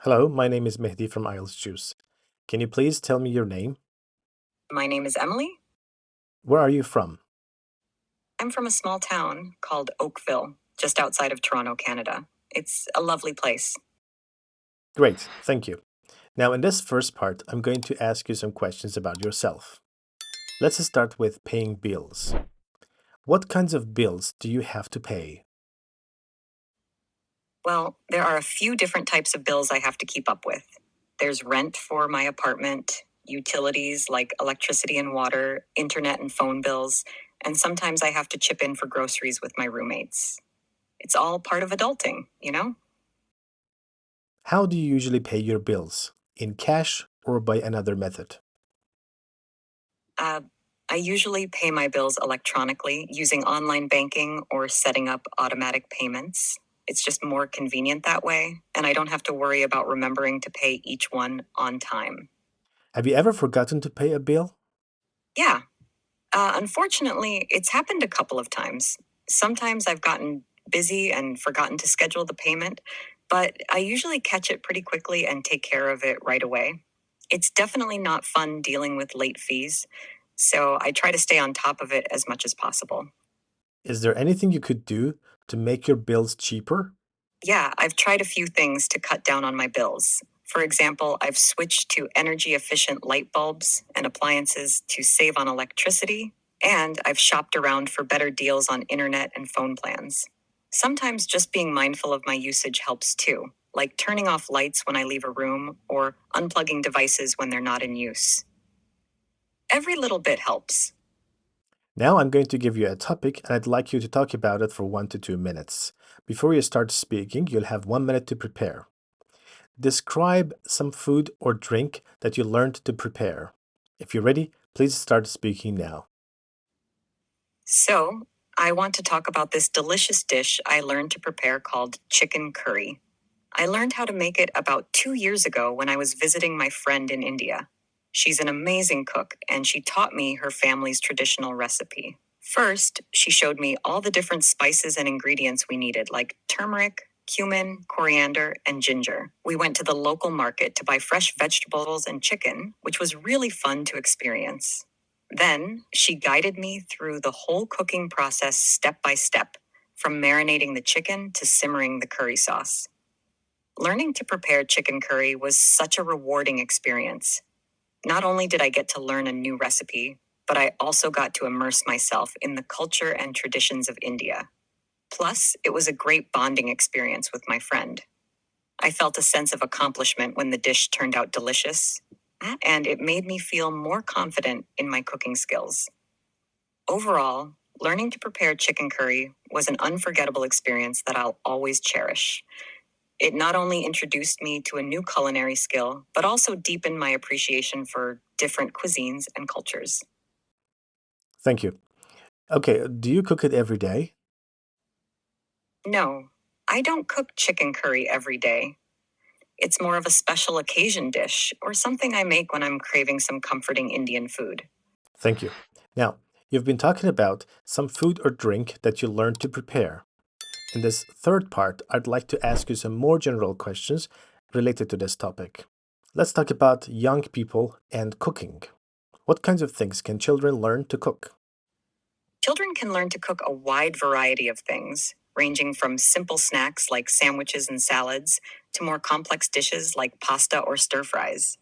Hello, my name is Mehdi from IELTS Juice. Can you please tell me your name? My name is Emily. Where are you from? I'm from a small town called Oakville, just outside of Toronto, Canada. It's a lovely place. Great, thank you. Now, in this first part, I'm going to ask you some questions about yourself. Let's start with paying bills. What kinds of bills do you have to pay? Well, there are a few different types of bills I have to keep up with. There's rent for my apartment, utilities like electricity and water, internet and phone bills, and sometimes I have to chip in for groceries with my roommates. It's all part of adulting, you know? How do you usually pay your bills? In cash or by another method? Uh, I usually pay my bills electronically using online banking or setting up automatic payments. It's just more convenient that way, and I don't have to worry about remembering to pay each one on time. Have you ever forgotten to pay a bill? Yeah, unfortunately, it's happened a couple of times. Sometimes I've gotten busy and forgotten to schedule the payment, but I usually catch it pretty quickly and take care of it right away. It's definitely not fun dealing with late fees, so I try to stay on top of it as much as possible. Is there anything you could do to make your bills cheaper? Yeah, I've tried a few things to cut down on my bills. For example, I've switched to energy efficient light bulbs and appliances to save on electricity, and I've shopped around for better deals on internet and phone plans. Sometimes just being mindful of my usage helps too, like turning off lights when I leave a room or unplugging devices when they're not in use. Every little bit helps. Now I'm going to give you a topic and I'd like you to talk about it for 1 to 2 minutes. Before you start speaking, you'll have 1 minute to prepare. Describe some food or drink that you learned to prepare. If you're ready, please start speaking now. So, I want to talk about this delicious dish I learned to prepare called chicken curry. I learned how to make it about 2 years ago when I was visiting my friend in India. She's an amazing cook, and she taught me her family's traditional recipe. First, she showed me all the different spices and ingredients we needed, like turmeric, cumin, coriander, and ginger. We went to the local market to buy fresh vegetables and chicken, which was really fun to experience. Then, she guided me through the whole cooking process step by step, from marinating the chicken to simmering the curry sauce. Learning to prepare chicken curry was such a rewarding experience. Not only did I get to learn a new recipe, but I also got to immerse myself in the culture and traditions of India. Plus, it was a great bonding experience with my friend. I felt a sense of accomplishment when the dish turned out delicious, and it made me feel more confident in my cooking skills. Overall, learning to prepare chicken curry was an unforgettable experience that I'll always cherish. It not only introduced me to a new culinary skill, but also deepened my appreciation for different cuisines and cultures. Thank you. Okay, do you cook it every day? No, I don't cook chicken curry every day. It's more of a special occasion dish or something I make when I'm craving some comforting Indian food. Thank you. Now, you've been talking about some food or drink that you learned to prepare. In this third part, I'd like to ask you some more general questions related to this topic. Let's talk about young people and cooking. What kinds of things can children learn to cook? Children can learn to cook a wide variety of things, ranging from simple snacks like sandwiches and salads to more complex dishes like pasta or stir fries.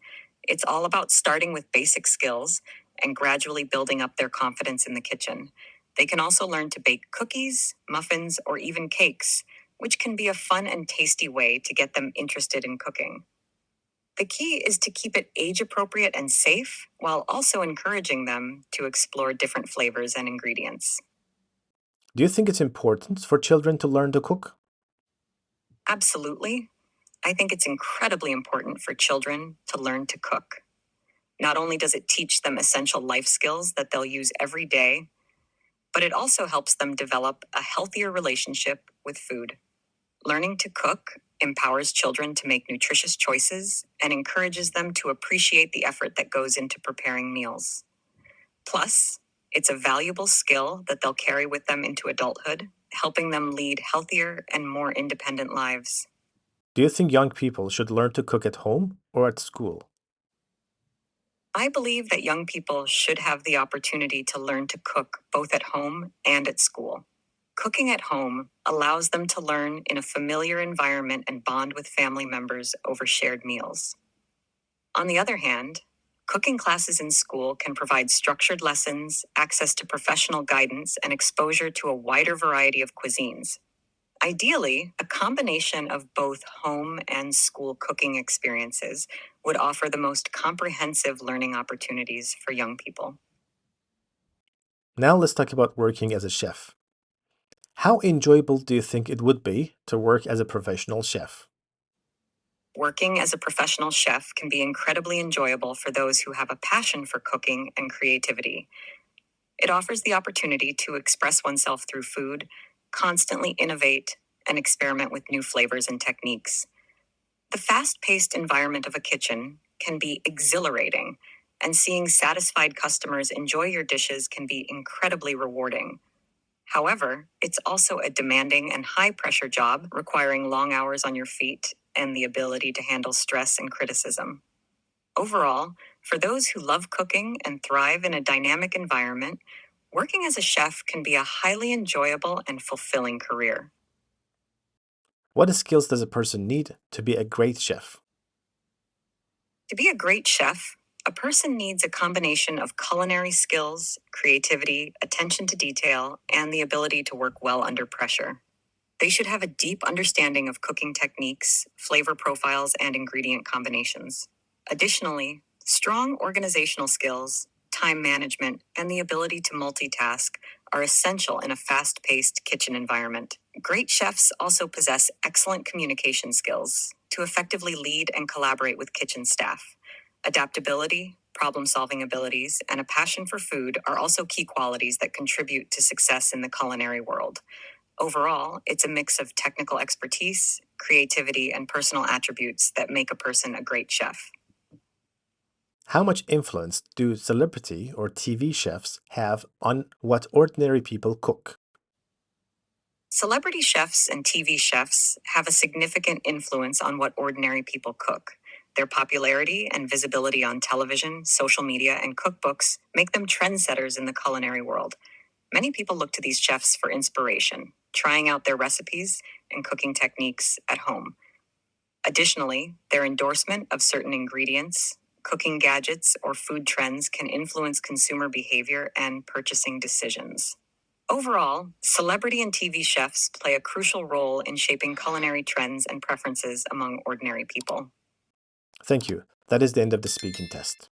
It's all about starting with basic skills and gradually building up their confidence in the kitchen. They can also learn to bake cookies, muffins, or even cakes, which can be a fun and tasty way to get them interested in cooking. The key is to keep it age appropriate and safe while also encouraging them to explore different flavors and ingredients. Do you think it's important for children to learn to cook? Absolutely. I think it's incredibly important for children to learn to cook. Not only does it teach them essential life skills that they'll use every day, but it also helps them develop a healthier relationship with food. Learning to cook empowers children to make nutritious choices and encourages them to appreciate the effort that goes into preparing meals. Plus, it's a valuable skill that they'll carry with them into adulthood, helping them lead healthier and more independent lives. Do you think young people should learn to cook at home or at school? I believe that young people should have the opportunity to learn to cook both at home and at school. Cooking at home allows them to learn in a familiar environment and bond with family members over shared meals. On the other hand, cooking classes in school can provide structured lessons, access to professional guidance, and exposure to a wider variety of cuisines. Ideally, a combination of both home and school cooking experiences would offer the most comprehensive learning opportunities for young people. Now let's talk about working as a chef. How enjoyable do you think it would be to work as a professional chef? Working as a professional chef can be incredibly enjoyable for those who have a passion for cooking and creativity. It offers the opportunity to express oneself through food, constantly innovate, and experiment with new flavors and techniques. The fast paced environment of a kitchen can be exhilarating, and seeing satisfied customers enjoy your dishes can be incredibly rewarding. However, it's also a demanding and high pressure job requiring long hours on your feet and the ability to handle stress and criticism. Overall, for those who love cooking and thrive in a dynamic environment, working as a chef can be a highly enjoyable and fulfilling career. What skills does a person need to be a great chef? To be a great chef, a person needs a combination of culinary skills, creativity, attention to detail, and the ability to work well under pressure. They should have a deep understanding of cooking techniques, flavor profiles, and ingredient combinations. Additionally, strong organizational skills, time management, and the ability to multitask are essential in a fast paced kitchen environment. Great chefs also possess excellent communication skills to effectively lead and collaborate with kitchen staff. Adaptability, problem solving abilities, and a passion for food are also key qualities that contribute to success in the culinary world. Overall, it's a mix of technical expertise, creativity, and personal attributes that make a person a great chef. How much influence do celebrity or TV chefs have on what ordinary people cook? Celebrity chefs and TV chefs have a significant influence on what ordinary people cook. Their popularity and visibility on television, social media, and cookbooks make them trendsetters in the culinary world. Many people look to these chefs for inspiration, trying out their recipes and cooking techniques at home. Additionally, their endorsement of certain ingredients, cooking gadgets, or food trends can influence consumer behavior and purchasing decisions. Overall, celebrity and TV chefs play a crucial role in shaping culinary trends and preferences among ordinary people. Thank you. That is the end of the speaking test.